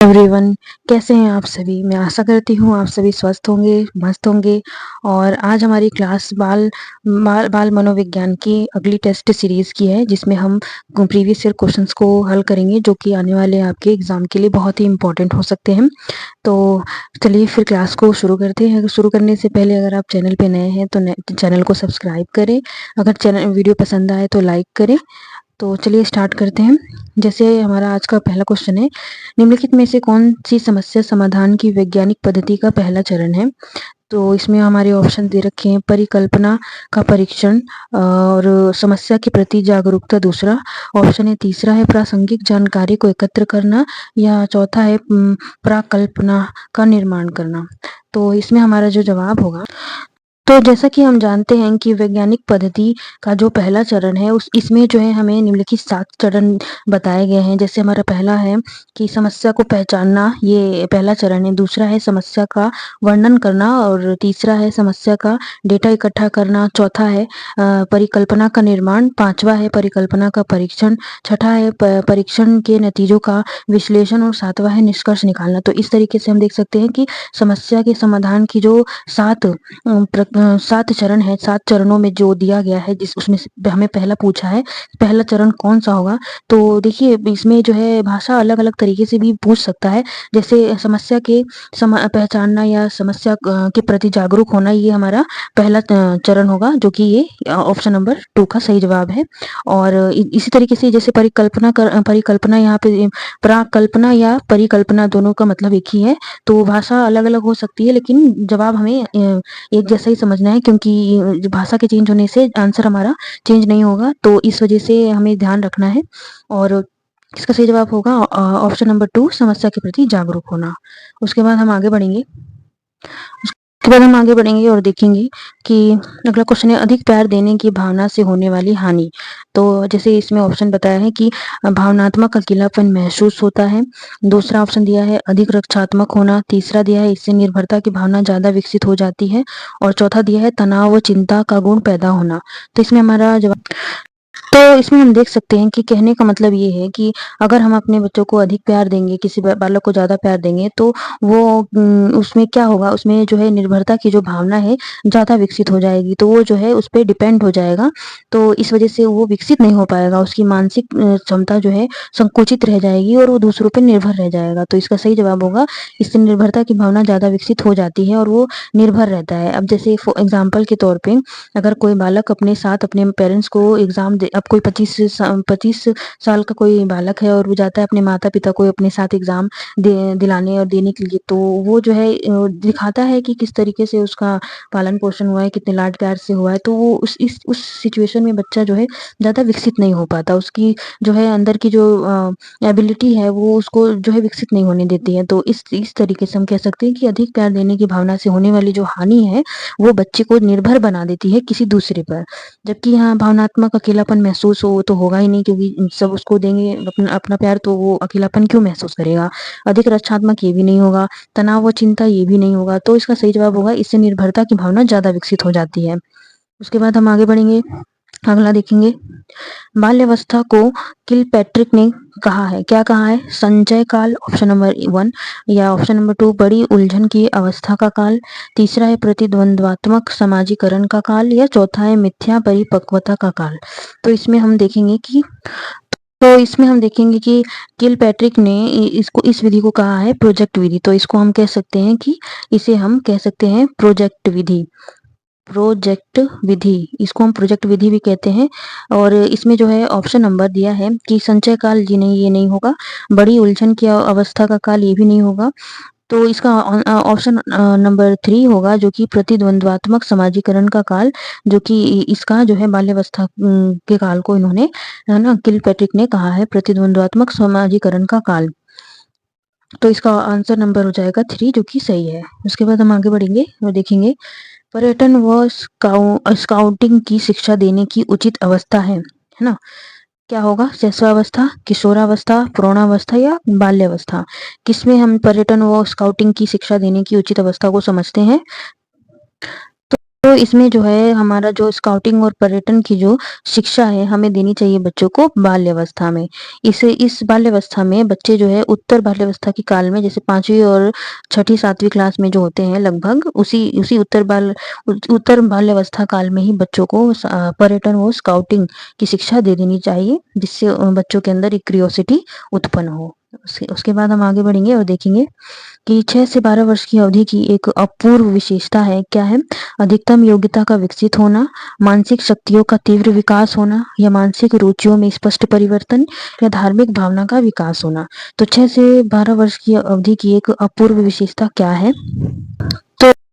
Everyone, कैसे हैं आप सभी? मैं आशा करती हूँ आप सभी स्वस्थ होंगे, मस्त होंगे। और आज हमारी क्लास बाल बाल बाल मनोविज्ञान की अगली टेस्ट सीरीज़ की है, जिसमें हम प्रीवियस ईयर क्वेश्चंस को हल करेंगे, जो कि आने वाले आपके एग्ज़ाम के लिए बहुत ही इम्पोर्टेंट हो सकते हैं। तो चलिए फिर क्लास को शुरू करते हैं। शुरू करने से पहले अगर आप चैनल पे नए हैं तो चैनल को सब्सक्राइब करें। अगर चैनल वीडियो पसंद आए तो लाइक करें। तो चलिए स्टार्ट करते हैं। जैसे हमारा आज का पहला क्वेश्चन है, निम्नलिखित में से कौन सी समस्या समाधान की वैज्ञानिक पद्धति का पहला चरण है? तो इसमें हमारे ऑप्शन दे रखे हैं, परिकल्पना का परीक्षण और समस्या के प्रति जागरूकता दूसरा ऑप्शन है, तीसरा है प्रासंगिक जानकारी को एकत्र करना, या चौथा है प्राकल्पना का निर्माण करना। तो इसमें हमारा जो जवाब होगा, तो जैसा कि हम जानते हैं कि वैज्ञानिक पद्धति का जो पहला चरण है इसमें जो है हमें निम्नलिखित 7 चरण बताए गए हैं। जैसे हमारा पहला है कि समस्या को पहचानना, ये पहला चरण है। दूसरा है समस्या का वर्णन करना, और तीसरा है समस्या का डेटा इकट्ठा करना। चौथा है परिकल्पना का निर्माण। पांचवा है परिकल्पना का परीक्षण। छठा है परीक्षण के नतीजों का विश्लेषण, और सातवां है निष्कर्ष निकालना। तो इस तरीके से हम देख सकते हैं कि समस्या के समाधान की जो 7 चरण है, 7 चरणों में जो दिया गया है, जिस उसमें से हमें पहला पूछा है पहला चरण कौन सा होगा। तो देखिए इसमें जो है भाषा अलग अलग तरीके से भी पूछ सकता है। जैसे समस्या के पहचानना या समस्या के प्रति जागरूक होना, ये हमारा पहला चरण होगा, जो कि ये ऑप्शन नंबर 2 का सही जवाब है। और इसी तरीके से जैसे परिकल्पना यहाँ पे प्राकल्पना या परिकल्पना दोनों का मतलब एक ही है। तो भाषा अलग अलग हो सकती है, लेकिन जवाब हमें एक जैसा ही समझना है, क्योंकि भाषा के चेंज होने से आंसर हमारा चेंज नहीं होगा। तो इस वजह से हमें ध्यान रखना है। और इसका सही जवाब होगा ऑप्शन नंबर 2, समस्या के प्रति जागरूक होना। उसके बाद हम आगे बढ़ेंगे। उसके बाद हम आगे बढ़ेंगे और देखेंगे कि अगला क्वेश्चन है, अधिक प्यार देने की भावना से होने वाली हानि। तो जैसे इसमें ऑप्शन बताया है कि भावनात्मक अकेलापन महसूस होता है। दूसरा ऑप्शन दिया है अधिक रक्षात्मक होना। तीसरा दिया है इससे निर्भरता की भावना ज्यादा विकसित हो जाती है। और चौथा दिया है तनाव व चिंता का गुण पैदा होना। तो इसमें हमारा जवाब, तो इसमें हम देख सकते हैं कि कहने का मतलब ये है कि अगर हम अपने बच्चों को अधिक प्यार देंगे, किसी बालक को ज़्यादा प्यार देंगे, तो वो उसमें क्या होगा, उसमें जो है निर्भरता की जो भावना है ज़्यादा विकसित हो जाएगी। तो वो जो है उस पे डिपेंड हो जाएगा। तो इस वजह से वो विकसित नहीं हो पाएगा। उसकी मानसिक क्षमता जो है संकुचित रह जाएगी और वो दूसरों पे निर्भर रह जाएगा। तो इसका सही जवाब होगा, इससे निर्भरता की भावना ज़्यादा विकसित हो जाती है और वो निर्भर रहता है। अब जैसे फॉर एग्जाम्पल के तौर पे, अगर कोई बालक अपने साथ अपने पेरेंट्स को एग्जाम दे, अब कोई 25 साल का कोई बालक है और वो जाता है अपने माता पिता को अपने साथ एग्जाम दिलाने और देने के लिए, तो वो जो है दिखाता है कि किस तरीके से उसका पालन पोषण हुआ है, कितने लाड प्यार से हुआ है। तो वो उस सिचुएशन में बच्चा जो है ज़्यादा विकसित नहीं हो पाता। उसकी जो है अंदर की जो एबिलिटी है वो उसको जो है विकसित नहीं होने देती है। तो इस तरीके से हम कह सकते हैं कि अधिक प्यार देने की भावना से होने वाली जो हानि है, वो बच्चे को निर्भर बना देती है किसी दूसरे पर। जबकि यहाँ भावनात्मक अकेलापन महसूस हो तो होगा ही नहीं, क्योंकि सब उसको देंगे अपना अपना प्यार, तो वो अकेलापन क्यों महसूस करेगा। अधिक रक्षात्मक ये भी नहीं होगा, तनाव व चिंता ये भी नहीं होगा। तो इसका सही जवाब होगा, इससे निर्भरता की भावना ज्यादा विकसित हो जाती है। उसके बाद हम आगे बढ़ेंगे, अगला देखेंगे। बाल्यावस्था को किलपैट्रिक ने कहा है, क्या कहा है? संचय काल ऑप्शन नंबर 1, या ऑप्शन नंबर 2 बड़ी उलझन की अवस्था का काल। तीसरा है प्रतिद्वंद्वात्मक समाजीकरण का काल, या चौथा है मिथ्या परिपक्वता का काल। तो इसमें हम देखेंगे कि किलपैट्रिक ने इसको इस विधि को कहा है प्रोजेक्ट विधि। तो इसको हम कह सकते हैं कि इसे हम कह सकते हैं इसको हम प्रोजेक्ट विधि भी कहते हैं। और इसमें जो है ऑप्शन नंबर दिया है कि संचय काल जी नहीं, ये नहीं होगा। बड़ी उलझन की अवस्था का काल, ये भी नहीं होगा। तो इसका ऑप्शन नंबर 3 होगा, जो कि प्रतिद्वंद्वात्मक समाजीकरण का काल, जो कि इसका जो है बाल्यावस्था के काल को इन्होंने, है ना, किलपैट्रिक ने कहा है प्रतिद्वंद्वात्मक समाजीकरण का काल। तो इसका आंसर नंबर हो जाएगा 3, जो कि सही है। उसके बाद हम आगे बढ़ेंगे और देखेंगे, पर्यटन व स्काउटिंग की शिक्षा देने की उचित अवस्था है ना? क्या होगा? शैशवावस्था, किशोरावस्था, प्रौढ़ावस्था या बाल्यावस्था? किसमें हम पर्यटन व स्काउटिंग की शिक्षा देने की उचित अवस्था को समझते हैं? तो इसमें जो है हमारा जो स्काउटिंग और पर्यटन की जो शिक्षा है हमें देनी चाहिए बच्चों को बाल्यावस्था में। इस बाल्यावस्था में बच्चे जो है उत्तर बाल्यावस्था के काल में जैसे 5वीं और छठी 7वीं क्लास में जो होते हैं लगभग उसी उसी उत्तर बाल्यावस्था काल में ही बच्चों को पर्यटन और स्काउटिंग की शिक्षा दे देनी चाहिए, जिससे बच्चों के अंदर एक क्यूरियोसिटी उत्पन्न हो। उसके बाद हम आगे बढ़ेंगे और देखेंगे कि 6 से 12 वर्ष की अवधि की एक अपूर्व विशेषता है, क्या है? अधिकतम योग्यता का विकसित होना, मानसिक शक्तियों का तीव्र विकास होना या मानसिक रुचियों में स्पष्ट परिवर्तन या धार्मिक भावना का विकास होना। तो 6 से 12 वर्ष की अवधि की एक अपूर्व विशेषता क्या है?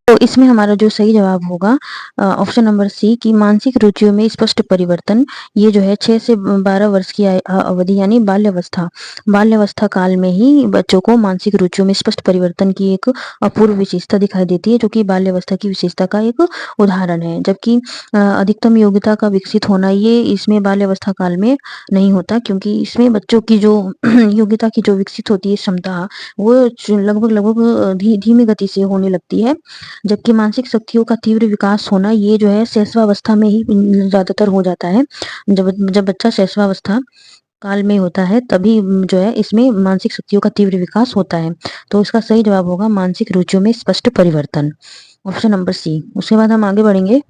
तो इसमें हमारा जो सही जवाब होगा ऑप्शन नंबर सी कि मानसिक रुचियों में स्पष्ट परिवर्तन। ये जो है 6 से 12 वर्ष की अवधि यानी बाल्यावस्था काल में ही बच्चों को मानसिक रुचियों में स्पष्ट परिवर्तन की एक अपूर्व विशेषता दिखाई देती है, जो कि बाल्यावस्था की विशेषता का एक उदाहरण है। जबकि अधिकतम योग्यता का विकसित होना ये इसमें बाल्यावस्था काल में नहीं होता, क्योंकि इसमें बच्चों की जो योग्यता की जो विकसित होती है क्षमता, वो लगभग धीमी गति से होने लगती है। जबकि मानसिक शक्तियों का तीव्र विकास होना ये जो है शैशवावस्था में ही ज़्यादातर हो जाता है। जब जब बच्चा शैशवावस्था काल में होता है तभी जो है इसमें मानसिक शक्तियों का तीव्र विकास होता है। तो इसका सही जवाब होगा मानसिक रुचियों में स्पष्ट परिवर्तन, ऑप्शन नंबर सी। उसके बाद हम आगे बढ़ेंगे।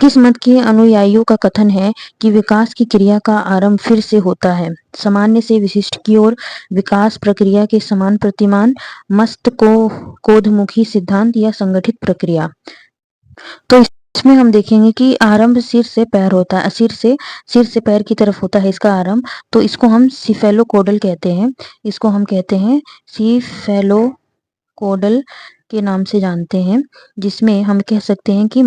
किस मत के अनुयायियों का कथन है कि विकास की क्रिया का आरंभ फिर से होता है? सामान्य से विशिष्ट की ओर विकास प्रक्रिया के समान प्रतिमान, मस्तकोद्मुखी सिद्धांत या संगठित प्रक्रिया। तो इसमें हम देखेंगे कि आरंभ सिर से पैर होता है, सिर से पैर की तरफ होता है इसका आरंभ। तो इसको हम सिफेलोकोडल कहते हैं। इसको हम कहते हैं सिफेलोकोडल के नाम से जानते हैं, जिसमें हम कह सकते हैं कि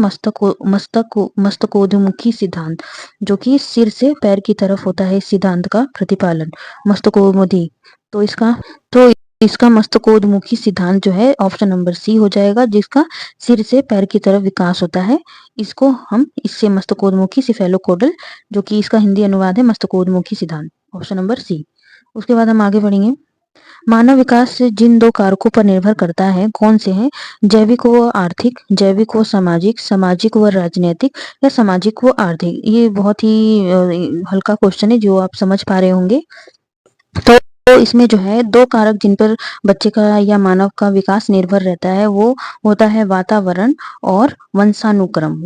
मस्तकोद्मुखी सिद्धांत, जो कि सिर से पैर की तरफ होता है, इस सिद्धांत का प्रतिपालन मस्तकोन्मुखी। तो इसका मस्तकोद्मुखी सिद्धांत जो है ऑप्शन नंबर सी हो जाएगा, जिसका सिर से पैर की तरफ विकास होता है। इसको हम इससे मस्तकोद्मुखी सिफेलोकोडल, जो कि इसका हिंदी अनुवाद है मस्तकोद्मुखी सिद्धांत, ऑप्शन नंबर सी। उसके बाद हम आगे बढ़ेंगे। मानव विकास जिन 2 कारकों पर निर्भर करता है कौन से हैं? जैविक व आर्थिक, जैविक व सामाजिक, सामाजिक व राजनैतिक या सामाजिक व आर्थिक। ये बहुत ही हल्का क्वेश्चन है जो आप समझ पा रहे होंगे। तो इसमें जो है 2 कारक जिन पर बच्चे का या मानव का विकास निर्भर रहता है वो होता है वातावरण और वंशानुक्रम।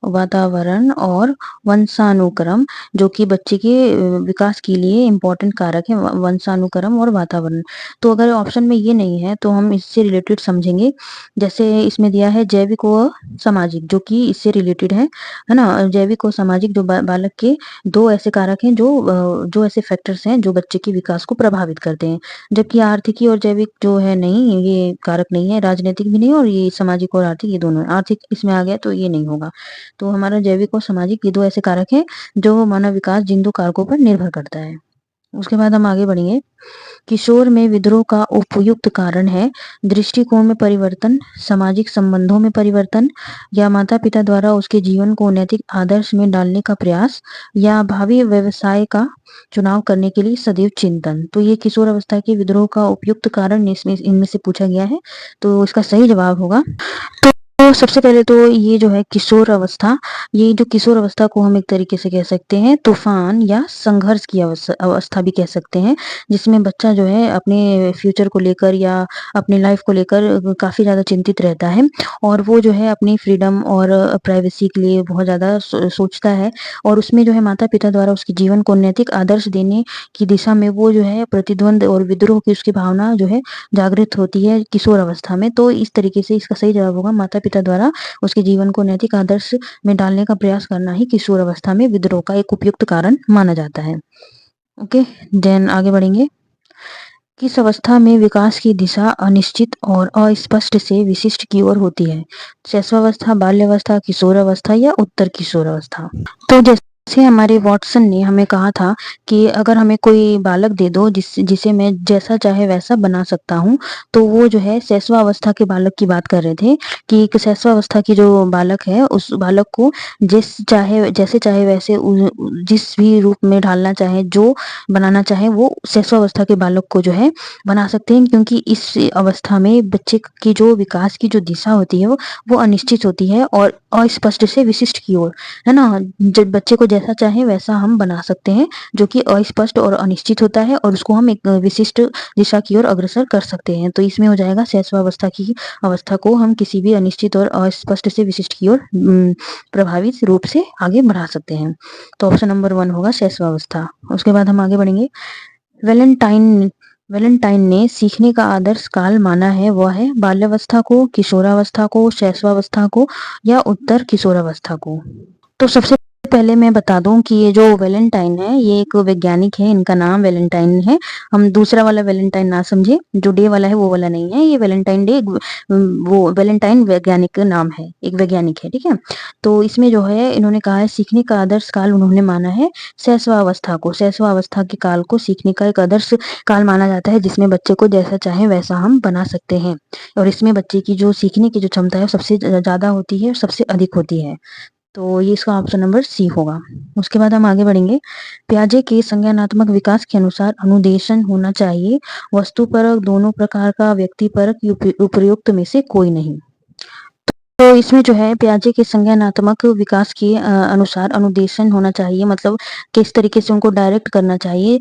वातावरण और वंशानुक्रम, जो कि बच्चे के विकास के लिए इम्पोर्टेंट कारक है, वंशानुक्रम और वातावरण। तो अगर ऑप्शन में ये नहीं है तो हम इससे रिलेटेड समझेंगे। जैसे इसमें दिया है जैविक व सामाजिक, जो कि इससे रिलेटेड है ना? जैविक और सामाजिक जो बालक के 2 ऐसे कारक हैं जो ऐसे फैक्टर्स हैं जो बच्चे के विकास को प्रभावित करते हैं। जबकि आर्थिकी और जैविक जो है नहीं, ये कारक नहीं है, राजनीतिक भी नहीं और ये सामाजिक और आर्थिक ये दोनों है। आर्थिक इसमें आ गया तो ये नहीं होगा। तो हमारा जैविक और सामाजिक ये 2 ऐसे कारक हैं जो मानव विकास जिन 2 कारकों पर निर्भर करता है। उसके बाद हम आगे बढ़ेंगे। किशोर में विद्रोह का उपयुक्त कारण है दृष्टिकोण में परिवर्तन, सामाजिक संबंधों में परिवर्तन या माता-पिता द्वारा उसके जीवन को नैतिक आदर्श में डालने का प्रयास या भावी व्यवसाय का चुनाव करने के लिए सदैव चिंतन। तो ये किशोर अवस्था के विद्रोह का उपयुक्त कारण इसमें इनमें से पूछा गया है। तो इसका सही जवाब होगा। तो सबसे पहले तो ये जो है किशोर अवस्था, ये जो किशोर अवस्था को हम एक तरीके से कह सकते हैं तूफान या संघर्ष की अवस्था भी कह सकते हैं, जिसमें बच्चा जो है अपने फ्यूचर को लेकर या अपनी लाइफ को लेकर काफ़ी ज़्यादा चिंतित रहता है और वो जो है अपनी फ्रीडम और प्राइवेसी के लिए बहुत ज़्यादा सोचता है और उसमें जो है माता-पिता द्वारा उसके जीवन को नैतिक आदर्श देने की दिशा में वो जो है प्रतिद्वंद और विद्रोह की उसकी भावना जो है जागृत होती है किशोर अवस्था में। तो इस तरीके से इसका सही जवाब होगा माता-पिता द्वारा उसके जीवन को नैतिक आदर्श में डालने का प्रयास करना ही किशोर अवस्था में विद्रोह का एक उपयुक्त कारण माना जाता है। ओके, देन आगे बढ़ेंगे। किस अवस्था में विकास की दिशा अनिश्चित और अस्पष्ट से विशिष्ट की ओर होती है? शैशवावस्था, बाल्यावस्था, किशोरावस्था या उत्तर किशोरावस्था? तो जैसे हमारे वॉटसन ने हमें कहा था कि अगर हमें कोई बालक दे दो जिसे मैं जैसा चाहे वैसा बना सकता हूँ, तो वो जो है शैशवावस्था के बालक की बात कर रहे थे कि एक शैशवावस्था की जो बालक है, उस बालक को जैसे चाहे वैसे जिस भी रूप में ढालना चाहे, जो बनाना चाहे, वो शैशवावस्था के बालक को जो है बना सकते हैं, क्योंकि इस अवस्था में बच्चे की जो विकास की जो दिशा होती है, वो अनिश्चित होती है और अस्पष्ट से विशिष्ट की ओर, है ना? जब बच्चे को जैसा चाहे वैसा हम बना सकते हैं, जो कि अस्पष्ट और अनिश्चित होता है, और उसको हम एक विशिष्ट दिशा की ओर अग्रसर कर सकते हैं। तो इसमें हो जाएगा शैशवावस्था की अवस्था को हम किसी भी अनिश्चित और अस्पष्ट से विशिष्ट की ओर प्रभावित रूप से आगे बढ़ा सकते हैं। तो ऑप्शन नंबर 1 होगा शैशवावस्था। उसके बाद हम आगे बढ़ेंगे। वैलेंटाइन वैलेंटाइन ने सीखने का आदर्श काल माना है, वह है बाल्यावस्था को, किशोरावस्था को, शैशवावस्था को या उत्तर किशोरावस्था को। तो सबसे पहले मैं बता दूं कि ये जो वैलेंटाइन है, ये एक वैज्ञानिक है, इनका नाम वैलेंटाइन है। हम दूसरा वाला वैलेंटाइन ना समझे, जो डे वाला है वो वाला नहीं है, ये वैलेंटाइन डे वो वैलेंटाइन वैज्ञानिक नाम है, एक वैज्ञानिक है, ठीक है। तो इसमें जो है इन्होंने कहा है सीखने का आदर्श काल उन्होंने माना है शैशवावस्था को। शैशवावस्था के काल को सीखने का एक आदर्श काल माना जाता है, जिसमें बच्चे को जैसा चाहे वैसा हम बना सकते हैं, और इसमें बच्चे की जो सीखने की जो क्षमता है सबसे ज्यादा होती है, सबसे अधिक होती है। तो ये इसका ऑप्शन नंबर सी होगा। उसके बाद हम आगे बढ़ेंगे। प्याजे के संज्ञानात्मक विकास के अनुसार अनुदेशन होना चाहिए, वस्तुपरक, दोनों प्रकार का, व्यक्तिपरक, उपर्युक्त में से कोई नहीं। तो इसमें जो है प्याजे के संज्ञानात्मक विकास के अनुसार अनुदेशन होना चाहिए, मतलब किस तरीके से उनको डायरेक्ट करना चाहिए।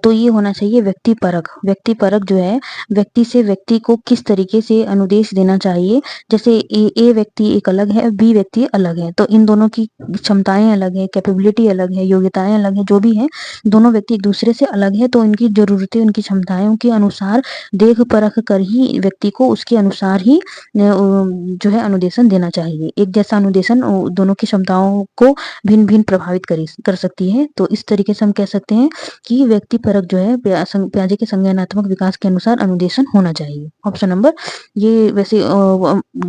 तो ये होना चाहिए व्यक्तिपरक। व्यक्तिपरक जो है व्यक्ति से व्यक्ति को किस तरीके से अनुदेश देना चाहिए। जैसे ए व्यक्ति एक अलग है, बी व्यक्ति अलग है, तो इन दोनों की क्षमताएं अलग है, कैपेबिलिटी अलग है, योग्यताएं अलग है, जो भी है, दोनों व्यक्ति एक दूसरे से अलग है। तो इनकी जरूरतें, उनकी क्षमताएं के अनुसार देख परख कर ही व्यक्ति को उसके अनुसार ही जो है अनुदेशन देना चाहिए। एक जैसा अनुदेशन दोनों की क्षमताओं को भिन्न-भिन्न प्रभावित कर सकती है। तो इस तरीके से हम कह सकते हैं कि व्यक्तिपरक जो है प्याजे के संज्ञानात्मक विकास के अनुसार अनुदेशन होना चाहिए। ऑप्शन नंबर ये वैसे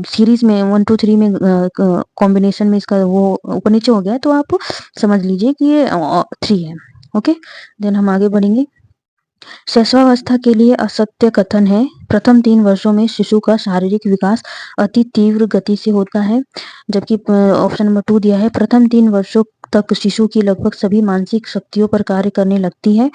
सीरीज में 1, 2, 3 में कॉम्बिनेशन में इसका वो ऊपर नीचे हो गया है, तो आप समझ लीजिए कि ये 3 है। ओके, देन हम आगे बढ़ेंगे। शैशवावस्था के लिए असत्य कथन है। प्रथम 3 वर्षों में शिशु का शारीरिक विकास अति तीव्र गति से होता है, जबकि ऑप्शन नंबर 2 दिया है प्रथम 3 वर्षों तक शिशु की लगभग सभी मानसिक शक्तियों पर कार्य करने लगती है।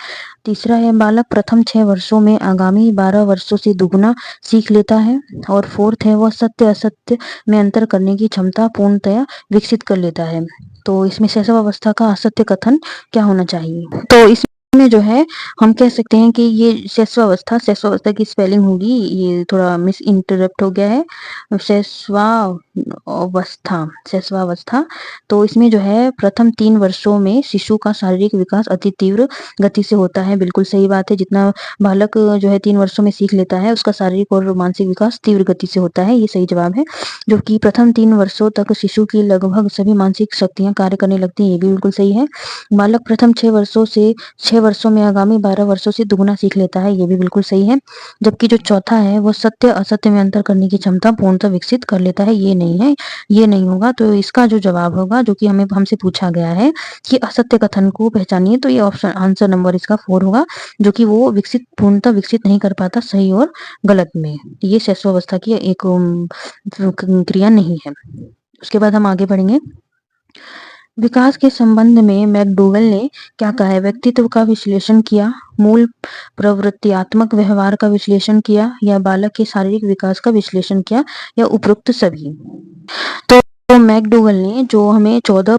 तीसरा है बालक प्रथम 6 वर्षों में आगामी 12 वर्षों से दुगुना सीख लेता है। और फोर्थ है वह सत्य असत्य में अंतर करने की क्षमता पूर्णतया विकसित कर लेता है। तो इसमें शैशवावस्था का असत्य कथन क्या होना चाहिए? तो इसमें जो है हम कह सकते हैं कि ये शैशवावस्था की स्पेलिंग होगी, ये थोड़ा मिस इंटरप्ट हो गया है। शैशवावस्था। तो इसमें जो है प्रथम 3 वर्षों में शिशु का शारीरिक विकास अति तीव्र गति से होता है। बिल्कुल सही बात है, जितना बालक जो है 3 वर्षों में सीख लेता है, उसका शारीरिक और मानसिक विकास तीव्र गति से होता है, ये सही जवाब है। जो कि प्रथम 3 वर्षों तक शिशु की लगभग सभी मानसिक शक्तियां कार्य करने लगती हैं, ये भी बिल्कुल सही है। बालक प्रथम 6 वर्षों में आगामी 12 वर्षों से दुगुना सीख लेता है, ये भी बिल्कुल सही है। जबकि जो चौथा है वो सत्य असत्य में अंतर करने की क्षमता पूर्णतः विकसित कर लेता है, ये नहीं है, ये नहीं होगा। तो इसका जो जवाब होगा, जो कि हमसे पूछा गया है कि असत्य कथन को पहचानिए, तो ये ऑप्शन आंसर नंबर इसका 4 होगा, जो कि वो पूर्णतः विकसित नहीं कर पाता सही और गलत में। ये शैशवावस्था की एक क्रिया नहीं है। उसके बाद हम आगे बढ़ेंगे। विकास के संबंध में मैकडोगल ने क्या कहा है? व्यक्तित्व का विश्लेषण किया, मूल प्रवृत्तियात्मक व्यवहार का विश्लेषण किया, या बालक के शारीरिक विकास का विश्लेषण किया, या उपरोक्त सभी। तो मैकडोगल ने जो हमें 14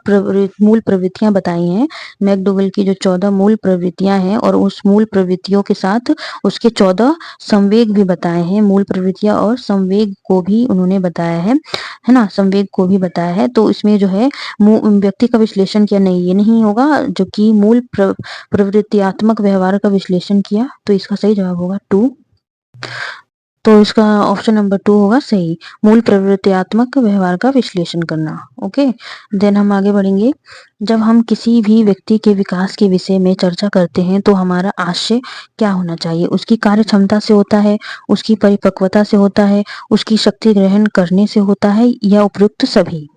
मूल प्रवृत्तियां बताई हैं, मैकडोगल की जो 14 मूल प्रवृत्तियां हैं, और उस मूल प्रवृत्तियों के साथ उसके 14 संवेग भी बताए हैं। मूल प्रवृत्तियां और संवेग को भी उन्होंने बताया है ना, संवेग को भी बताया है। तो इसमें जो है व्यक्ति का विश्लेषण किया, नहीं ये नहीं होगा, जो कि मूल प्रवृत्तियात्मक व्यवहार का विश्लेषण किया। तो इसका सही जवाब होगा 2। तो इसका ऑप्शन नंबर 2 होगा सही, मूल प्रवृत्तियात्मक व्यवहार का विश्लेषण करना। ओके, देन हम आगे बढ़ेंगे। जब हम किसी भी व्यक्ति के विकास के विषय में चर्चा करते हैं, तो हमारा आशय क्या होना चाहिए? उसकी कार्य क्षमता से होता है, उसकी परिपक्वता से होता है, उसकी शक्ति ग्रहण करने से होता है, या उपयुक्त सभी?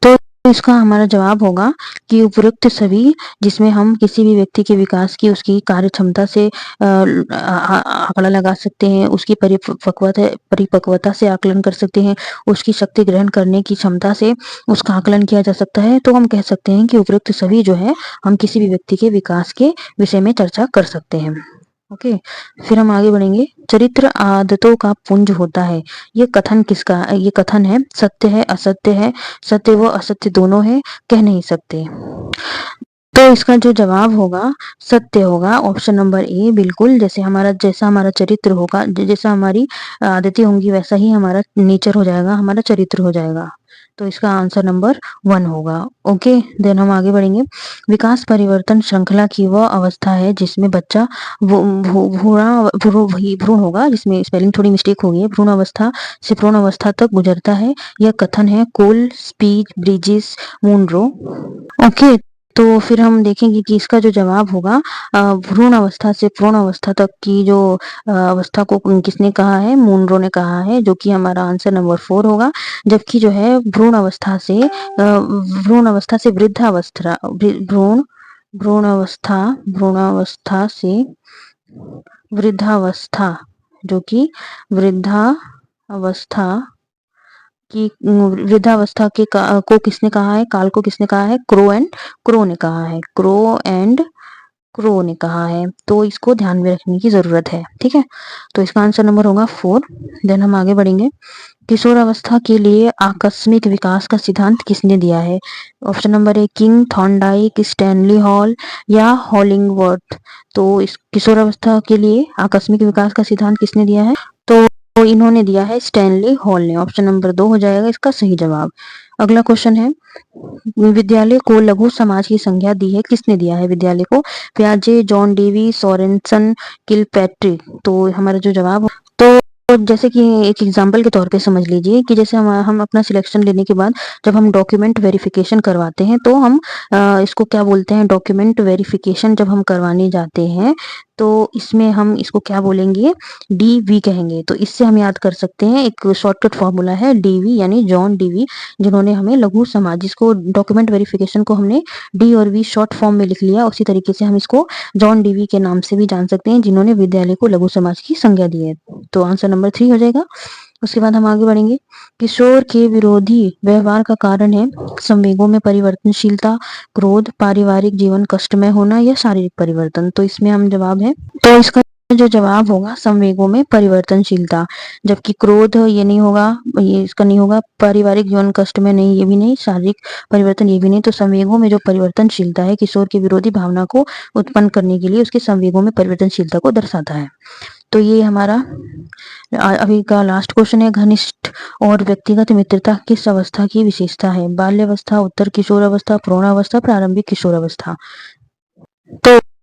तो तो इसका हमारा जवाब होगा कि उपरोक्त सभी, जिसमें हम किसी भी व्यक्ति के विकास की उसकी कार्य क्षमता से आंकड़ा लगा सकते हैं, उसकी परिपक्वता से आकलन कर सकते हैं, उसकी शक्ति ग्रहण करने की क्षमता से उसका आकलन किया जा सकता है। तो हम कह सकते हैं कि उपरोक्त सभी जो है हम किसी भी व्यक्ति के विकास के विषय में चर्चा कर सकते हैं। ओके, फिर हम आगे बढ़ेंगे। चरित्र आदतों का पुंज होता है। ये कथन है, सत्य है, असत्य है, सत्य व असत्य दोनों है, कह नहीं सकते। तो इसका जो जवाब होगा सत्य होगा, ऑप्शन नंबर ए बिल्कुल। जैसा हमारा चरित्र होगा, जैसा हमारी आदतें होंगी वैसा ही हमारा नेचर हो जाएगा, हमारा चरित्र हो जाएगा। तो इसका आंसर नंबर 1 होगा। ओके, देन हम आगे बढ़ेंगे। विकास परिवर्तन श्रृंखला की वह अवस्था है जिसमें बच्चा भ्रूण होगा, जिसमें स्पेलिंग थोड़ी मिस्टेक हो गई है, भ्रूण अवस्था से भ्रूण अवस्था तक गुजरता है। यह कथन है कोल, स्पीच, ब्रिजिस, मुनरो। ओके, तो फिर हम देखेंगे कि इसका जो जवाब होगा भ्रूण अवस्था से भ्रूण अवस्था तक की जो अवस्था को किसने कहा है, मुनरो ने कहा है, जो कि हमारा आंसर नंबर 4 होगा। जबकि जो है भ्रूण अवस्था से वृद्धावस्था, भ्रूण अवस्था से वृद्धावस्था, जो कि वृद्धावस्था को किसने कहा है, काल को किसने कहा है, क्रो ने कहा है। तो इसको ध्यान में रखने की जरूरत है, ठीक है। तो इसका आंसर नंबर होगा 4। देन हम आगे बढ़ेंगे। किशोर अवस्था के लिए आकस्मिक विकास का सिद्धांत किसने दिया है? Option number a king, Thorndike, Stanley hall या हॉलिंगवर्थ। तो इस किशोर अवस्था के लिए आकस्मिक विकास का सिद्धांत किसने दिया है? तो इन्होंने दिया है स्टैनली हॉल ने। ऑप्शन नंबर 2 हो जाएगा इसका सही जवाब। अगला क्वेश्चन है, विद्यालय को लघु समाज की संज्ञा दी है, किसने दिया है विद्यालय को? पियाजे, जॉन डेवी, सोरेनसन, किलपैट्रिक। तो हमारा जो जवाब, तो जैसे कि एक एग्जाम्पल के तौर पे समझ लीजिए कि जैसे हम अपना सिलेक्शन लेने के बाद जब हम डॉक्यूमेंट वेरिफिकेशन करवाते हैं, तो हम इसको क्या बोलते हैं, डॉक्यूमेंट वेरिफिकेशन जब हम करवाने जाते हैं तो इसमें हम इसको क्या बोलेंगे, डीवी कहेंगे। तो इससे हम याद कर सकते हैं, एक शॉर्टकट फॉर्मूला है डीवी, यानी जॉन डीवी, जिन्होंने हमें लघु समाज, जिसको डॉक्यूमेंट वेरिफिकेशन को हमने डी और वी शॉर्ट फॉर्म में लिख लिया, उसी तरीके से हम इसको जॉन डीवी के नाम से भी जान सकते हैं, जिन्होंने विद्यालय को लघु समाज की संज्ञा दी है। तो आंसर नंबर 3 हो जाएगा। उसके बाद हम आगे बढ़ेंगे। किशोर के विरोधी व्यवहार का कारण है संवेगों में परिवर्तनशीलता, क्रोध, पारिवारिक जीवन कष्टमय होना या शारीरिक परिवर्तन। तो इसमें हम जवाब है, तो इसका जो जवाब होगा संवेगों में परिवर्तनशीलता, जबकि क्रोध ये नहीं होगा, ये इसका नहीं होगा, पारिवारिक जीवन कष्ट में नहीं, ये भी नहीं, शारीरिक परिवर्तन ये भी नहीं। तो संवेगों में जो परिवर्तनशीलता है किशोर की विरोधी भावना को उत्पन्न करने के लिए उसके संवेगों में परिवर्तनशीलता को दर्शाता है। तो ये हमारा अभी का लास्ट क्वेश्चन है, घनिष्ठ और व्यक्तिगत मित्रता किस अवस्था की विशेषता है? बाल्यावस्था, उत्तर किशोर अवस्था, प्रौढ़ावस्था, प्रारंभिक किशोर अवस्था।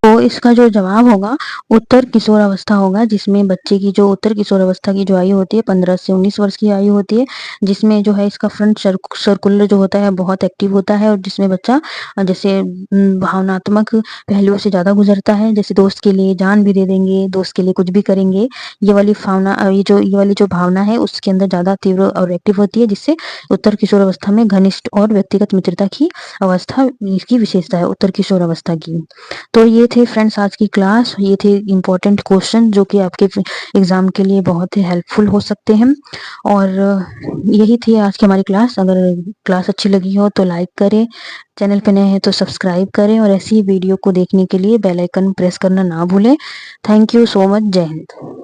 तो इसका जो जवाब होगा उत्तर किशोर अवस्था होगा, जिसमें बच्चे की जो उत्तर किशोर अवस्था की जो आयु होती है 15 से 19 वर्ष की आयु होती है, जिसमें जो है इसका फ्रंट सर्कुलर जो होता है बहुत एक्टिव होता है, और जिसमें बच्चा जैसे भावनात्मक पहलुओं से ज्यादा गुजरता है, जैसे दोस्त के लिए जान भी दे देंगे, दोस्त के लिए कुछ भी करेंगे, ये वाली जो भावना है उसके अंदर ज्यादा तीव्र और एक्टिव होती है, जिससे उत्तर किशोर अवस्था में घनिष्ठ और व्यक्तिगत मित्रता की अवस्था इसकी विशेषता है उत्तर किशोर अवस्था की। तो ये थे फ्रेंड्स आज की क्लास, ये थे इम्पोर्टेंट क्वेश्चन जो कि आपके एग्जाम के लिए बहुत ही हेल्पफुल हो सकते हैं। और यही थी आज की हमारी क्लास। अगर क्लास अच्छी लगी हो तो लाइक करें, चैनल पे नए हैं तो सब्सक्राइब करें, और ऐसी वीडियो को देखने के लिए बेल आइकन प्रेस करना ना भूलें। Thank you so much. जय हिंद।